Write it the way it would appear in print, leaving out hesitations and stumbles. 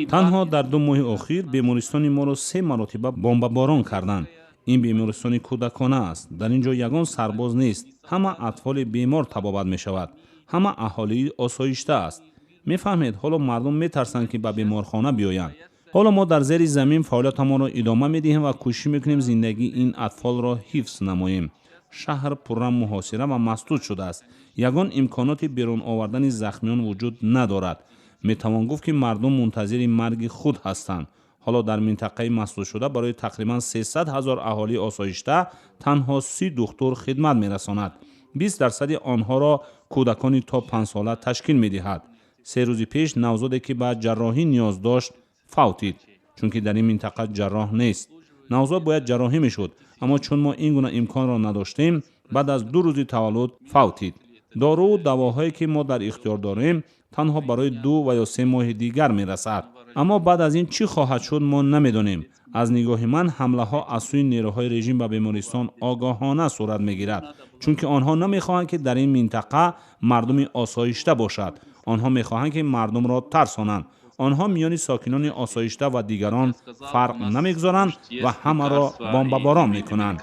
تنها در 2 ماه اخیر بیمارستان ما را 3 مرتبه بمباران کردند. این بیمارستان کودکانه است. در اینجا یگان سرباز نیست. همه اطفال بیمار تبابت می شود. همه اهالی آسایشته است. میفهمید حالا مردم میترسند که به بیمارخانه بیایند. حالا ما در زیر زمین فعالیت ما را ادامه میدهیم و کوشش میکنیم زندگی این اطفال را حفظ نماییم. شهر پررم محاصره و مسدود شده است. یگان امکانات بیرون آوردن زخمیان وجود ندارد. میتوان گفت که مردم منتظر مرگ خود هستند. حالا در منطقه مسدود شده برای تقریبا 300,000 اهالی آسایشته تنها 30 دکتر خدمت میرساند. 20% آنها را کودکانی تا 5 ساله تشکیل میدهد. 3 روز پیش نوزادی که به جراحی نیاز داشت فوتید، چون که در این منطقه جراح نیست. نوزاد باید جراحی میشد، اما چون ما این گونه امکان را نداشتیم بعد از 2 روز تولد فوتید. دارو و دواهایی که ما در اختیار داریم تنها برای 2 و یا 3 ماه دیگر میرسد. اما بعد از این چی خواهد شد ما نمیدانیم. از نگاه من حمله ها از سوی نیروهای رژیم به بیمارستان آگاهانه صورت میگیرد، چون که آنها نمیخواهند که در این منطقه مردم آسایشته باشد. آنها میخواهند که مردم را ترسانند. آنها میان ساکنان آسایشته و دیگران فرق نمیگذارند و همه را بمباران میکنند.